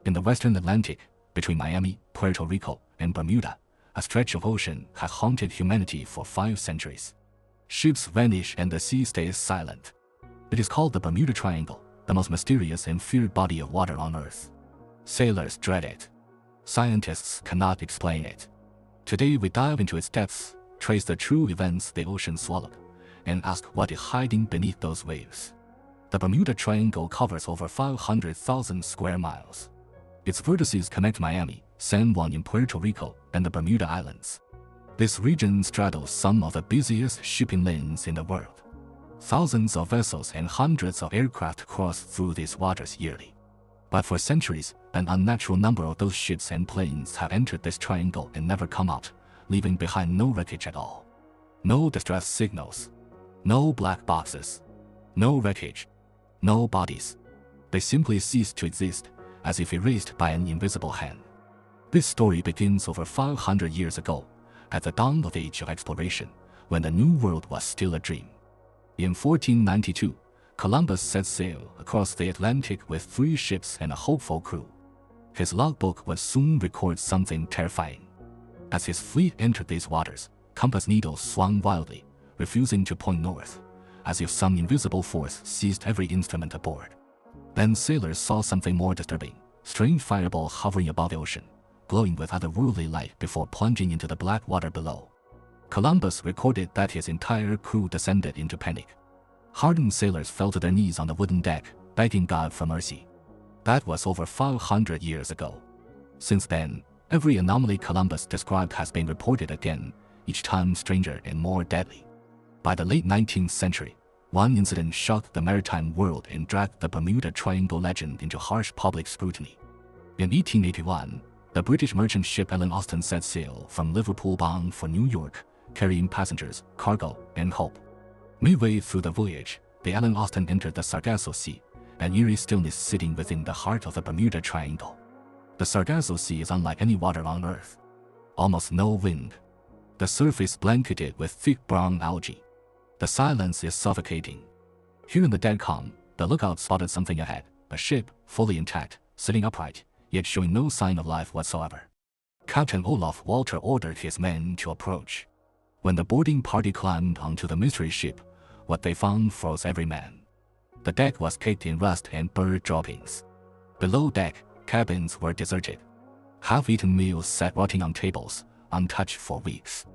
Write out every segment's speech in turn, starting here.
In the western Atlantic, between Miami, Puerto Rico, and Bermuda, a stretch of ocean has haunted humanity for 5 centuries. Ships vanish and the sea stays silent. It is called the Bermuda Triangle, the most mysterious and feared body of water on Earth. Sailors dread it. Scientists cannot explain it. Today we dive into its depths, trace the true events the ocean swallowed, and ask what is hiding beneath those waves. The Bermuda Triangle covers over 500,000 square miles. Its vertices connect Miami, San Juan in Puerto Rico, and the Bermuda Islands. This region straddles some of the busiest shipping lanes in the world. Thousands of vessels and hundreds of aircraft cross through these waters yearly. But for centuries, an unnatural number of those ships and planes have entered this triangle and never come out, leaving behind no wreckage at all. No distress signals. No black boxes. No wreckage. No bodies. They simply cease to exist, as if erased by an invisible hand. This story begins over 500 years ago, at the dawn of the age of exploration, when the New World was still a dream. In 1492, Columbus set sail across the Atlantic with 3 ships and a hopeful crew. His logbook would soon record something terrifying. As his fleet entered these waters, compass needles swung wildly, refusing to point north, as if some invisible force seized every instrument aboard. Then sailors saw something more disturbing: strange fireballs hovering above the ocean, glowing with otherworldly light before plunging into the black water below. Columbus recorded that his entire crew descended into panic. Hardened sailors fell to their knees on the wooden deck, begging God for mercy. That was over 500 years ago. Since then, every anomaly Columbus described has been reported again, each time stranger and more deadly. By the late 19th century, one incident shocked the maritime world and dragged the Bermuda Triangle legend into harsh public scrutiny. In 1881, the British merchant ship Ellen Austin set sail from Liverpool bound for New York, carrying passengers, cargo, and hope. Midway through the voyage, the Ellen Austin entered the Sargasso Sea, an eerie stillness sitting within the heart of the Bermuda Triangle. The Sargasso Sea is unlike any water on Earth. Almost no wind. The surface blanketed with thick brown algae. The silence is suffocating. Here in the dead calm, the lookout spotted something ahead, a ship, fully intact, sitting upright, yet showing no sign of life whatsoever. Captain Olaf Walter ordered his men to approach. When the boarding party climbed onto the mystery ship, what they found froze every man. The deck was caked in rust and bird droppings. Below deck, cabins were deserted. Half-eaten meals sat rotting on tables, untouched for weeks.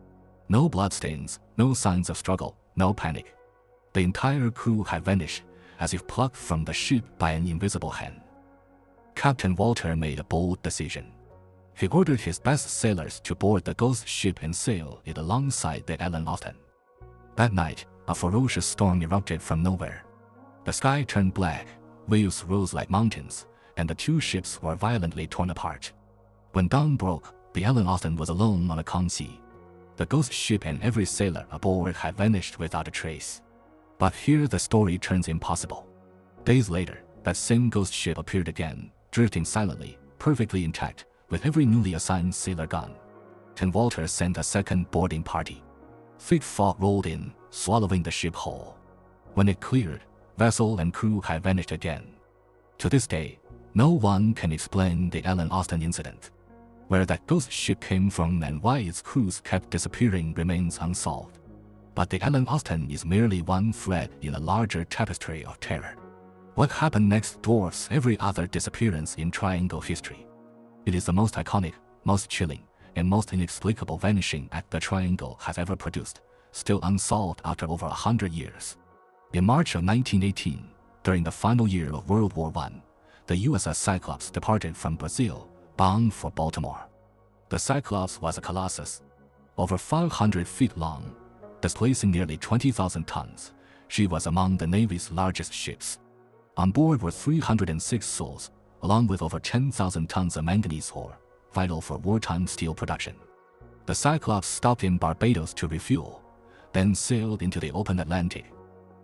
No bloodstains, no signs of struggle, no panic. The entire crew had vanished, as if plucked from the ship by an invisible hand. Captain Walter made a bold decision. He ordered his best sailors to board the ghost ship and sail it alongside the Ellen Austin. That night, a ferocious storm erupted from nowhere. The sky turned black, waves rose like mountains, and the 2 ships were violently torn apart. When dawn broke, the Ellen Austin was alone on a calm sea. The ghost ship and every sailor aboard had vanished without a trace. But here the story turns impossible. Days later, that same ghost ship appeared again, drifting silently, perfectly intact, with every newly assigned sailor gone. Captain Walter sent a second boarding party. Thick fog rolled in, swallowing the ship whole. When it cleared, vessel and crew had vanished again. To this day, no one can explain the Ellen Austin incident. Where that ghost ship came from and why its crews kept disappearing remains unsolved. But the Ellen Austin is merely one thread in a larger tapestry of terror. What happened next dwarfs every other disappearance in Triangle history. It is the most iconic, most chilling, and most inexplicable vanishing act the Triangle has ever produced, still unsolved after over 100 years. In March of 1918, during the final year of World War I, the USS Cyclops departed from Brazil, bound for Baltimore. The Cyclops was a colossus. Over 500 feet long, displacing nearly 20,000 tons, she was among the Navy's largest ships. On board were 306 souls, along with over 10,000 tons of manganese ore, vital for wartime steel production. The Cyclops stopped in Barbados to refuel, then sailed into the open Atlantic.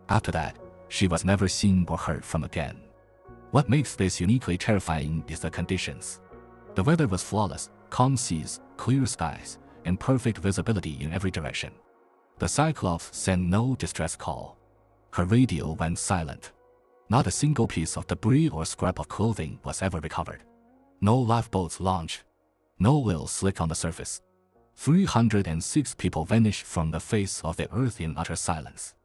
After that, she was never seen or heard from again. What makes this uniquely terrifying is the conditions. The weather was flawless: calm seas, clear skies, and perfect visibility in every direction. The Cyclops sent no distress call. Her radio went silent. Not a single piece of debris or scrap of clothing was ever recovered. No lifeboats launched. No oil slick on the surface. 306 people vanished from the face of the earth in utter silence.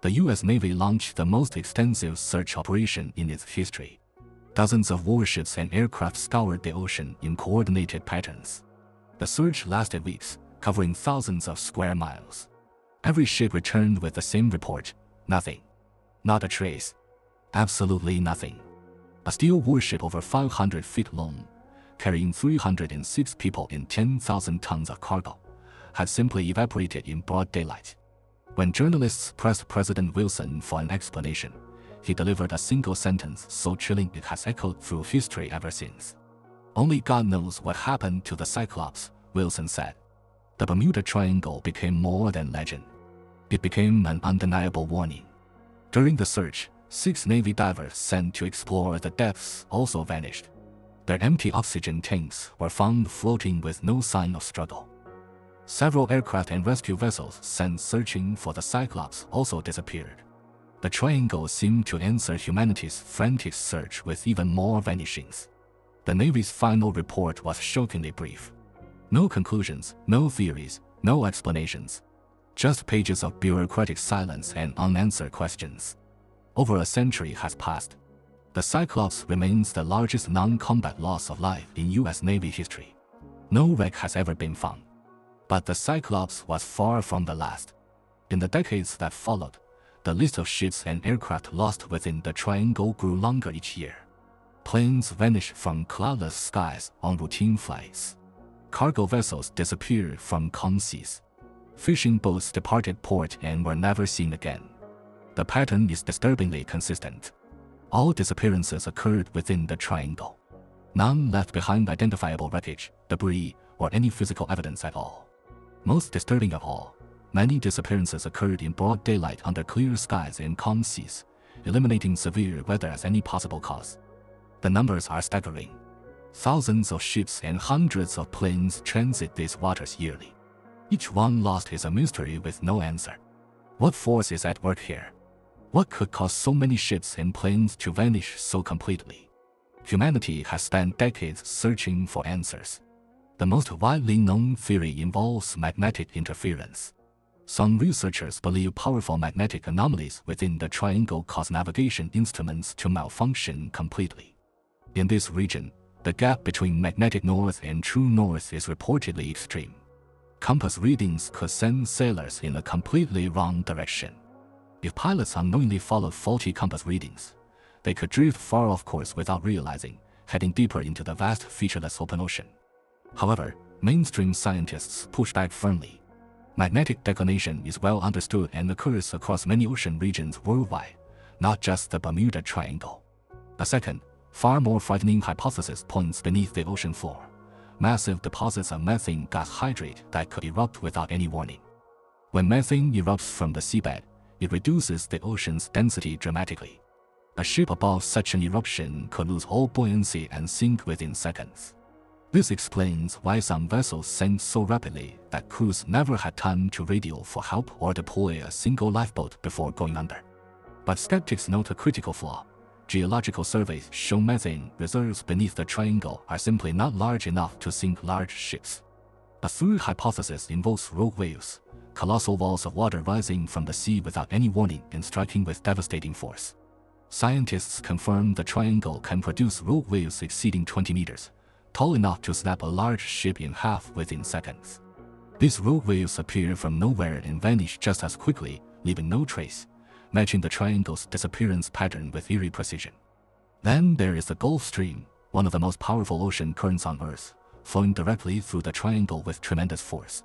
The U.S. Navy launched the most extensive search operation in its history. Dozens of warships and aircraft scoured the ocean in coordinated patterns. The search lasted weeks, covering thousands of square miles. Every ship returned with the same report: nothing. Not a trace. Absolutely nothing. A steel warship over 500 feet long, carrying 306 people and 10,000 tons of cargo, had simply evaporated in broad daylight. When journalists pressed President Wilson for an explanation, he delivered a single sentence so chilling it has echoed through history ever since. "Only God knows what happened to the Cyclops," Wilson said. The Bermuda Triangle became more than legend. It became an undeniable warning. During the search, 6 Navy divers sent to explore the depths also vanished. Their empty oxygen tanks were found floating with no sign of struggle. Several aircraft and rescue vessels sent searching for the Cyclops also disappeared. The triangle seemed to answer humanity's frantic search with even more vanishings. The Navy's final report was shockingly brief. No conclusions, no theories, no explanations. Just pages of bureaucratic silence and unanswered questions. Over a century has passed. The Cyclops remains the largest non-combat loss of life in U.S. Navy history. No wreck has ever been found. But the Cyclops was far from the last. In the decades that followed, the list of ships and aircraft lost within the triangle grew longer each year. Planes vanished from cloudless skies on routine flights. Cargo vessels disappeared from calm seas. Fishing boats departed port and were never seen again. The pattern is disturbingly consistent. All disappearances occurred within the triangle. None left behind identifiable wreckage, debris, or any physical evidence at all. Most disturbing of all, many disappearances occurred in broad daylight under clear skies and calm seas, eliminating severe weather as any possible cause. The numbers are staggering. Thousands of ships and hundreds of planes transit these waters yearly. Each one lost is a mystery with no answer. What force is at work here? What could cause so many ships and planes to vanish so completely? Humanity has spent decades searching for answers. The most widely known theory involves magnetic interference. Some researchers believe powerful magnetic anomalies within the triangle cause navigation instruments to malfunction completely. In this region, the gap between magnetic north and true north is reportedly extreme. Compass readings could send sailors in a completely wrong direction. If pilots unknowingly followed faulty compass readings, they could drift far off course without realizing, heading deeper into the vast featureless open ocean. However, mainstream scientists push back firmly. Magnetic declination is well understood and occurs across many ocean regions worldwide, not just the Bermuda Triangle. A second, far more frightening hypothesis points beneath the ocean floor: massive deposits of methane gas hydrate that could erupt without any warning. When methane erupts from the seabed, it reduces the ocean's density dramatically. A ship above such an eruption could lose all buoyancy and sink within seconds. This explains why some vessels sank so rapidly that crews never had time to radio for help or deploy a single lifeboat before going under. But skeptics note a critical flaw. Geological surveys show methane reserves beneath the triangle are simply not large enough to sink large ships. A third hypothesis involves rogue waves, colossal walls of water rising from the sea without any warning and striking with devastating force. Scientists confirm the triangle can produce rogue waves exceeding 20 meters, tall enough to snap a large ship in half within seconds. These rogue waves appear from nowhere and vanish just as quickly, leaving no trace, matching the triangle's disappearance pattern with eerie precision. Then there is the Gulf Stream, one of the most powerful ocean currents on Earth, flowing directly through the triangle with tremendous force.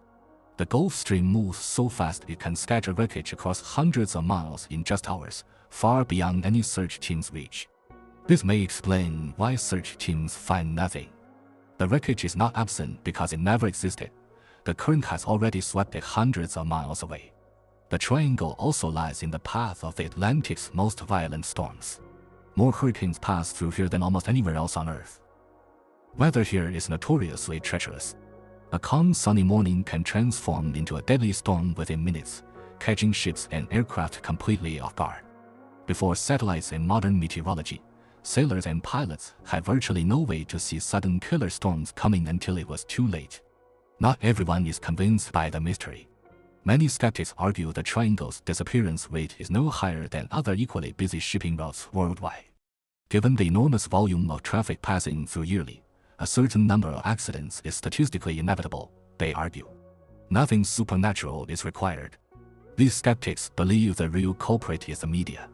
The Gulf Stream moves so fast it can scatter wreckage across hundreds of miles in just hours, far beyond any search team's reach. This may explain why search teams find nothing. The wreckage is not absent because it never existed. The current has already swept it hundreds of miles away. The triangle also lies in the path of the Atlantic's most violent storms. More hurricanes pass through here than almost anywhere else on Earth. Weather here is notoriously treacherous. A calm sunny morning can transform into a deadly storm within minutes, catching ships and aircraft completely off guard. Before satellites and modern meteorology, Sailors and pilots had virtually no way to see sudden killer storms coming until it was too late. Not everyone is convinced by the mystery. Many skeptics argue the triangle's disappearance rate is no higher than other equally busy shipping routes worldwide. Given the enormous volume of traffic passing through yearly, a certain number of accidents is statistically inevitable, they argue. Nothing supernatural is required. These skeptics believe the real culprit is the media.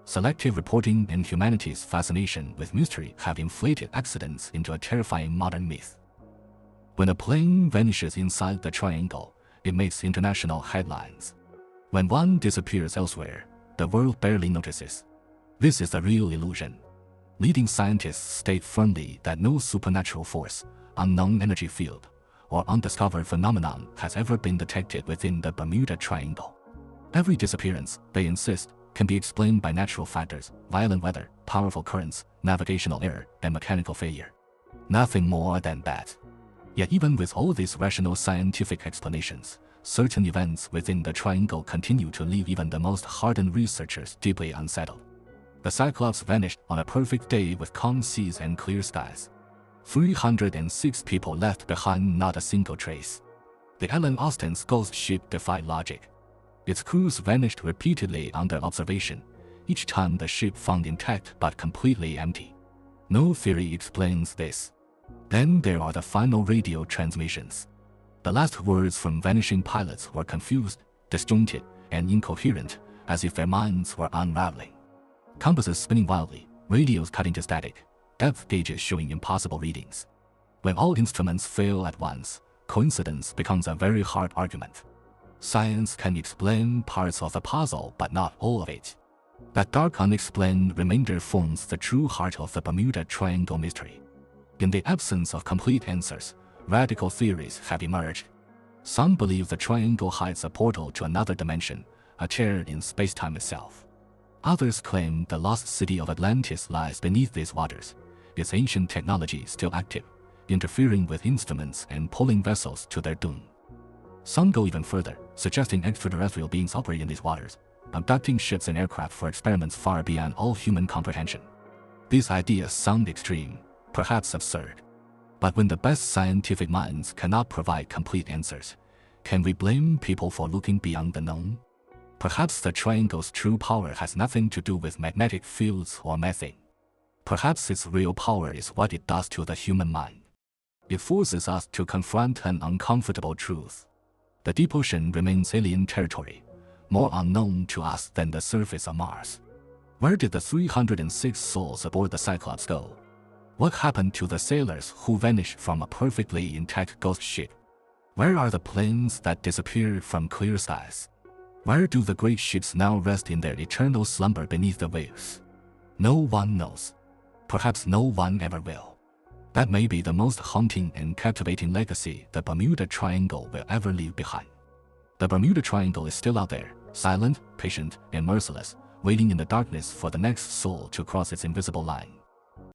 Selective reporting and humanity's fascination with mystery have inflated accidents into a terrifying modern myth. When a plane vanishes inside the triangle, it makes international headlines. When one disappears elsewhere, the world barely notices. This is the real illusion. Leading scientists state firmly that no supernatural force, unknown energy field, or undiscovered phenomenon has ever been detected within the Bermuda Triangle. Every disappearance, they insist, can be explained by natural factors, violent weather, powerful currents, navigational error, and mechanical failure. Nothing more than that. Yet even with all these rational scientific explanations, certain events within the triangle continue to leave even the most hardened researchers deeply unsettled. The Cyclops vanished on a perfect day with calm seas and clear skies. 306 people left behind, not a single trace. The Ellen Austin's ghost ship defied logic. Its crews vanished repeatedly under observation, each time the ship found intact but completely empty. No theory explains this. Then there are the final radio transmissions. The last words from vanishing pilots were confused, disjointed, and incoherent, as if their minds were unraveling. Compasses spinning wildly, radios cutting to static, depth gauges showing impossible readings. When all instruments fail at once, coincidence becomes a very hard argument. Science can explain parts of the puzzle, but not all of it. That dark unexplained remainder forms the true heart of the Bermuda Triangle mystery. In the absence of complete answers, radical theories have emerged. Some believe the triangle hides a portal to another dimension, a tear in space-time itself. Others claim the lost city of Atlantis lies beneath these waters, its ancient technology still active, interfering with instruments and pulling vessels to their doom. Some go even further, suggesting extraterrestrial beings operate in these waters, abducting ships and aircraft for experiments far beyond all human comprehension. These ideas sound extreme, perhaps absurd. But when the best scientific minds cannot provide complete answers, can we blame people for looking beyond the known? Perhaps the triangle's true power has nothing to do with magnetic fields or methane. Perhaps its real power is what it does to the human mind. It forces us to confront an uncomfortable truth. The deep ocean remains alien territory, more unknown to us than the surface of Mars. Where did the 306 souls aboard the Cyclops go? What happened to the sailors who vanished from a perfectly intact ghost ship? Where are the planes that disappeared from clear skies? Where do the great ships now rest in their eternal slumber beneath the waves? No one knows. Perhaps no one ever will. That may be the most haunting and captivating legacy the Bermuda Triangle will ever leave behind. The Bermuda Triangle is still out there, silent, patient, and merciless, waiting in the darkness for the next soul to cross its invisible line.